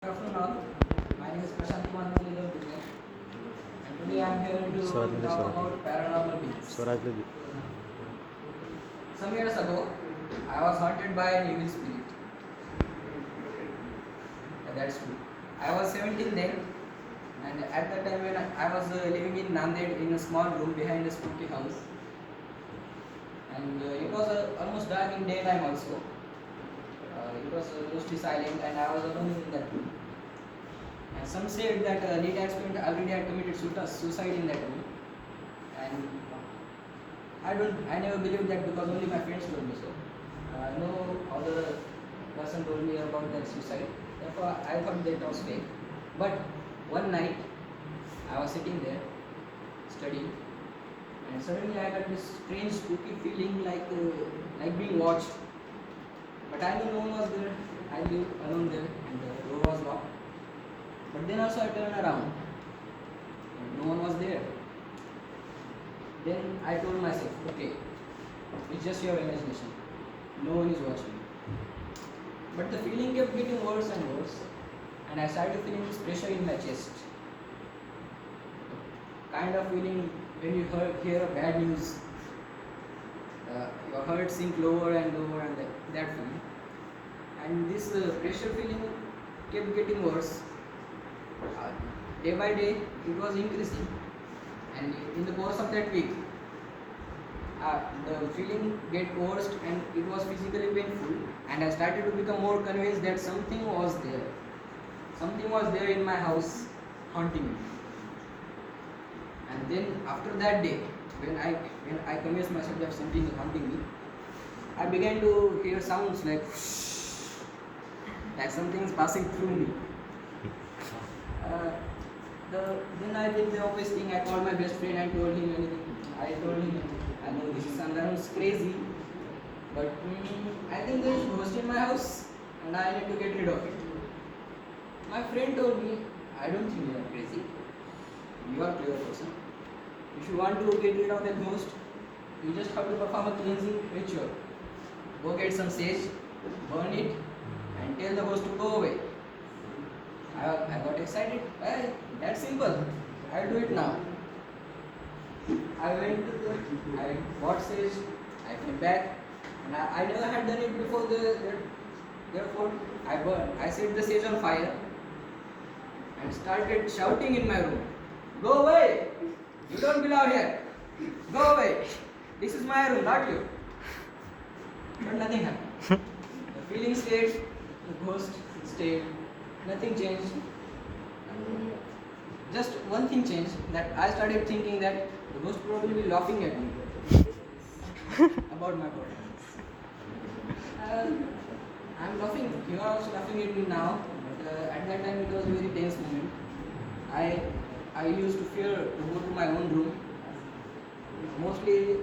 Good afternoon all. My name is Prashant Kumar Today, and today I am here to talk about paranormal beings. Some years ago, I was haunted by an evil spirit. That's true. I was 17 then, and at that time when I was living in Nanded in a small room behind a spooky house, and it was almost dark in daytime also. It was mostly silent, and I was alone in that room. And some said that lead aspirant already had committed suicide in that room, and I never believed that because only my friends told me so. No other person told me about that suicide. Therefore, I thought that was fake. But one night, I was sitting there studying, and suddenly I got this strange, spooky feeling like being watched. But I knew no one was there. I lived alone there, and the door was locked. But then also I turned around, and no one was there. Then I told myself, okay, it's just your imagination. No one is watching. But the feeling kept getting worse and worse, and I started feeling this pressure in my chest. Kind of feeling when you hear a bad news, your heart sink lower and lower, and that feeling. And this pressure feeling kept getting worse. Day by day, it was increasing, and in the course of that week, the feeling get worse, and it was physically painful. And I started to become more convinced that something was there. Something was there in my house, haunting me. And then after that day, when I convinced myself that something is haunting me, I began to hear sounds like something is passing through me. Then I did the obvious thing. I called my best friend and told him anything. I told him, I know this sounds crazy, but I think there is a ghost in my house and I need to get rid of it. My friend told me, I don't think you are crazy. You are a clever person. If you want to get rid of that ghost, you just have to perform a cleansing ritual. Go get some sage, burn it, and tell the ghost to go away. I got excited. Hey, that's simple. I'll do it now. I bought sage. I came back, and I never had done it before. Therefore, I set the sage on fire and started shouting in my room. Go away! You don't belong here. Go away! This is my room, not you. But nothing happened. The feeling stayed. The ghost stayed. Nothing changed. Just one thing changed, that I started thinking that the ghost probably be laughing at me about my performance. I'm laughing. You are also laughing at me now. But at that time it was a very tense moment. I used to fear to go to my own room. Mostly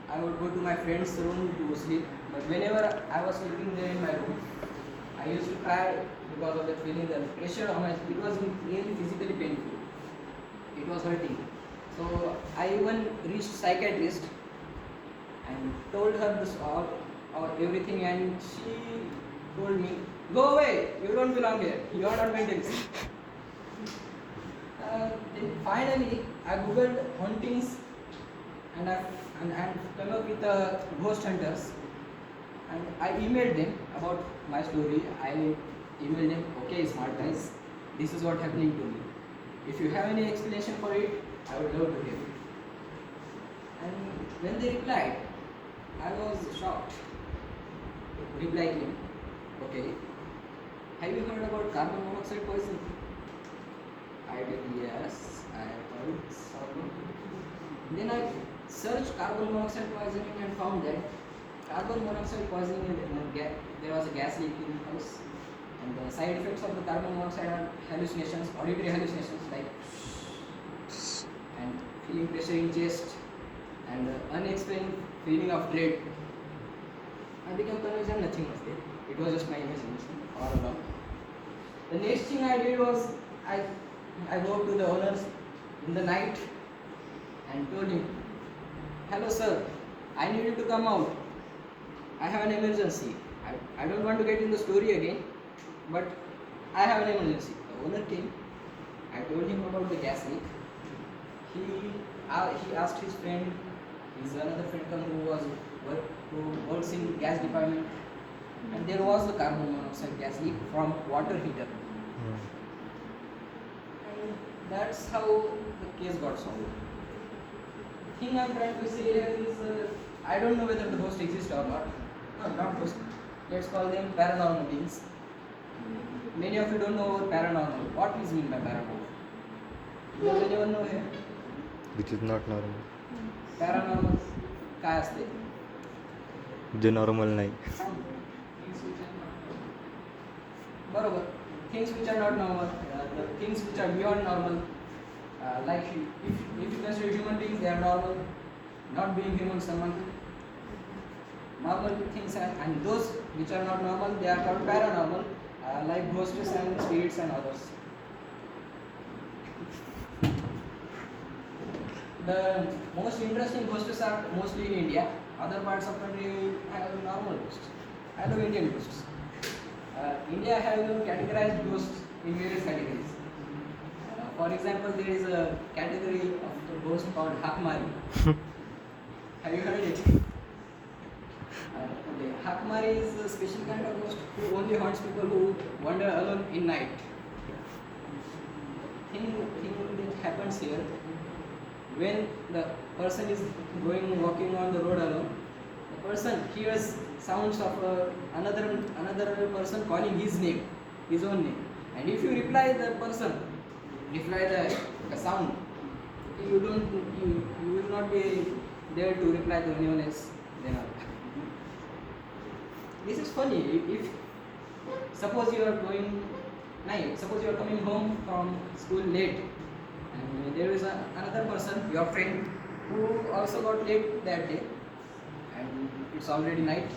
I would go to my friend's room to sleep. But whenever I was sleeping there in my room, I used to cry because of that feeling, the pressure on my, it was really physically painful. It was hurting. So I even reached psychiatrist and told her this or everything, and she told me, go away, you don't belong here, you are not mentally sick. Then finally I googled hauntings, and I came up with ghost hunters, and I emailed them about my story. I emailed them, okay smart guys, this is what happening to me. If you have any explanation for it, I would love to hear it. And when they replied, I was shocked. Reply came, okay, have you heard about carbon monoxide poison? I did, yes, I heard something. Then I searched carbon monoxide poisoning and found that carbon monoxide poisoning, there was a gas leak in the house, and the side effects of the carbon monoxide are hallucinations, auditory hallucinations like and feeling pressure in chest and unexplained feeling of dread. I became convinced that nothing was there. It was just my imagination all along. The next thing I did was I go to the owners in the night and told him, hello sir, I need you to come out. I have an emergency. I don't want to get in the story again, but I have an emergency. The owner came. I told him about the gas leak. He asked his friend, his another friend come who works in gas department, and there was a carbon monoxide gas leak from water heater. And that's how the case got solved. The thing I'm trying to say here is, I don't know whether the ghost exists or not. No, not ghost. Let's call them paranormal beings. Many of you don't know paranormal. What is mean by paranormal? Does anyone know here? Which is not normal. Paranormal काय असते? जे normal नाही. बरोबर. Things which are not normal, the things which are beyond normal, like if you consider human beings, they are normal. Not being human, someone normal things and those which are not normal, they are called paranormal, like ghosts and spirits and others. The most interesting ghosts are mostly in India. Other parts of country have normal ghosts. I love Indian ghosts. India has categorized ghosts in various categories. For example, there is a category of the ghost called Hakmari. Have you heard it? Hakmari is a special kind of ghost who only haunts people who wander alone in night. Thing that happens here, when the person is walking on the road alone, the person hears sounds of another person calling his name, his own name, and if you reply the sound, you will not be there to reply to anyone else. This is funny. If suppose you are coming home from school late, and there is another person, your friend, who also got late that day, and it's already night.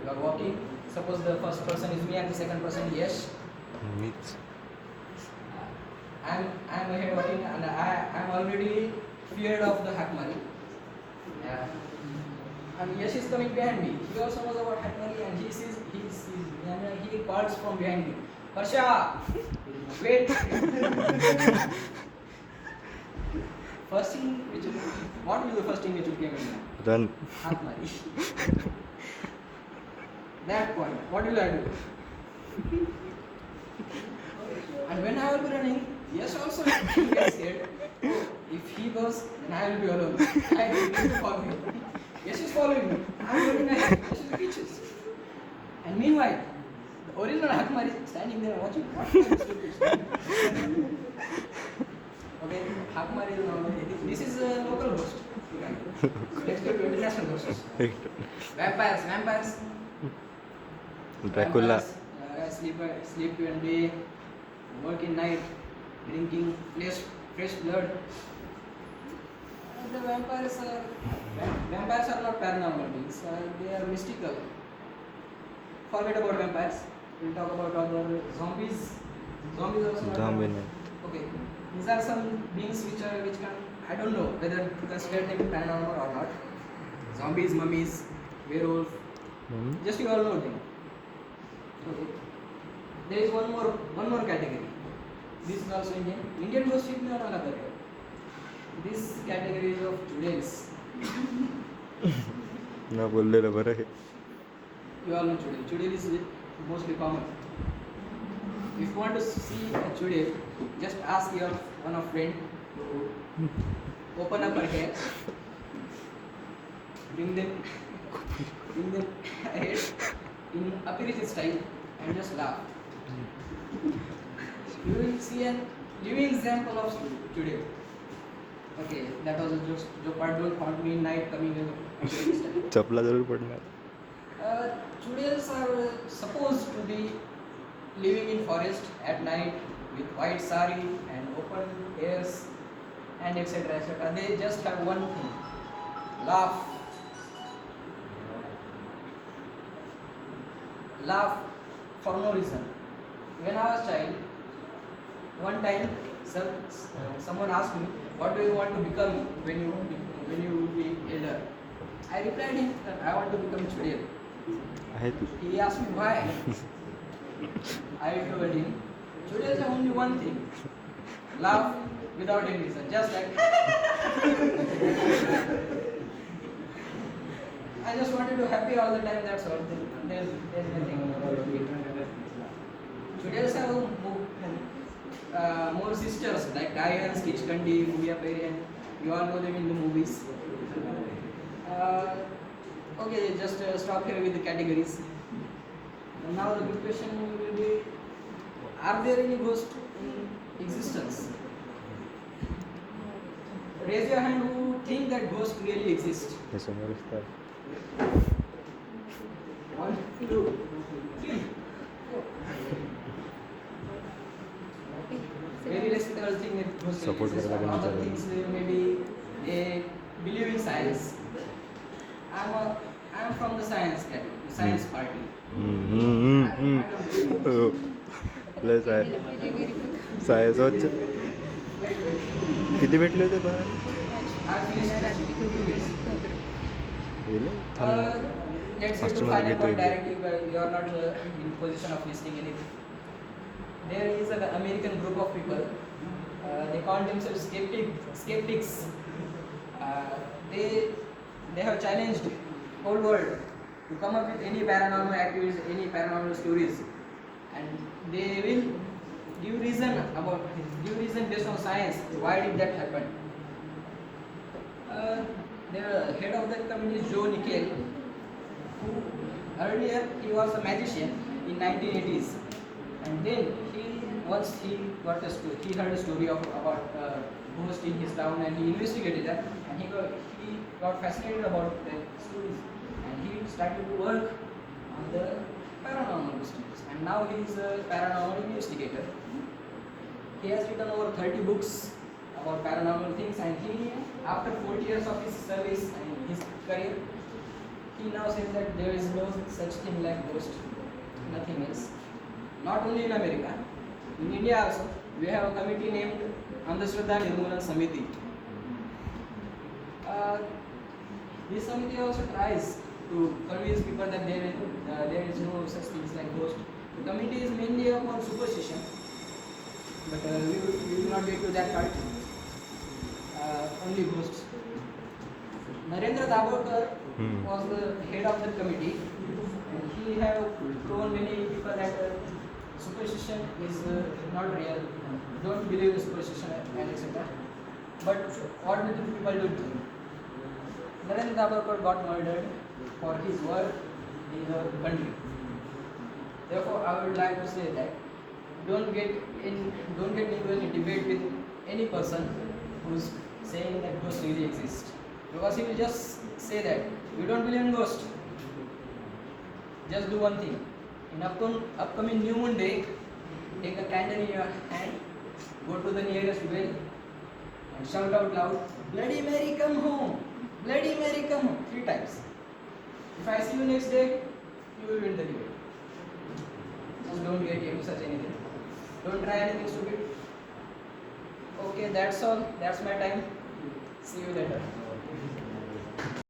You are walking. Suppose the first person is me and the second person Yash. I'm ahead walking, and I'm already feared of the Hakmari. And Yash is coming behind me. He also knows about Hakmari, and he calls from behind me, Harsha, wait. What will the first thing which will come in? Run. Hakmari. That point, what will I do? And when I will be running, Yash also gets scared. If he goes, then I will be alone. I will need to follow him. Yash is following me. I am running ahead. Yash is reaches. And meanwhile, the original Hakmari is standing there watching. What kind of stupid? Okay, Hakmari is normal. This is a local ghost. Let's go to international ghosts. Vampires. Dracula. Sleep during day, work in night, drinking fresh blood. The vampires are not paranormal beings. They are mystical. Forget about vampires. We'll talk about other zombies. Zombies also not Zombie. Okay. These are some beings which can, I don't know whether to consider them paranormal or not. Zombies, mummies, werewolf. Just you all know them. Okay. There is one more category. This is also Indian. Indian ghost ship में और अलग है. This category is of chudels. ना बोलने लगा रहे. You all know chudel. Chudel is mostly common. If you want to see a chudel, just ask your one of friend to open up her hair, bring them ahead in aperitif style, and just laugh. You will see a living example of chudel. Okay, that was a joke part. Don't haunt me in night coming in aperitif style. चपला जरूर पड़ना. Chudels are supposed to be living in forest at night with white sari and open ears and etc. etc. They just have one thing: laugh. Laugh for no reason. When I was child, one time someone asked me, "What do you want to become when you will be elder?" I replied him that I want to become chudel. He asked me why. I told him only one thing. Laugh without any reason. Just like I just wanted to happy all the time, that's all. There's nothing about it. Students have more sisters like Diane, Skitchkandi, Muya Parian. You all know them in the movies. Okay, just stop here with the categories. And now the big question will be: are there any ghosts in existence? Raise your hand who think that ghosts really exist. समोर असतात. 1, 2, 3. Very less people think that ghosts really Support exist. करायला पण Other विचारायला. things maybe they believe in science. I'm from the science category, science party. I don't believe. Plus आहे science किती भेटले होते बाहेर I finished 2 minutes. गेले Let's थांब get to Customer final get point to- directly where you are not in position of listening anything. There is an American group of people. They call themselves skeptics. They have challenged whole world to come up with any paranormal activities, any paranormal stories, and they will give reason based on science. Why did that happen? The head of that committee is Joe Nickell, who earlier he was a magician in 1980s, and then he heard a story about ghost in his town, and he investigated that, and he got fascinated about the stories, and he started to work on the paranormal stories, and now he is a paranormal investigator. He has written over 30 books about paranormal things, and he, after 40 years of his service and his career, he now says that there is no such thing like ghost, nothing else. Not only in America, in India also, we have a committee named Andhashraddha Nirmoolan Samiti. This committee also tries to convince people that there is no such things like ghost. The committee is mainly about superstition, but we will not get to that part. Only ghosts. Narendra Daborkar was the head of the committee, and he have told many people that superstition is not real. Don't believe in superstition and etc. But what do the people do? Narendra Daborkar got murdered for his work in the country. Therefore, I would like to say that don't get into any debate with any person who's saying that ghosts really exist, because he will just say that you don't believe in ghosts. Just do one thing. In upcoming new moon day, take a candle in your hand, go to the nearest well, and shout out loud, "Bloody Mary, come home! Bloody Mary, come home!" 3 times. If I see you next day, you will win the debate. Just don't get into such anything. Don't try anything stupid. Okay, that's all. That's my time. See you later.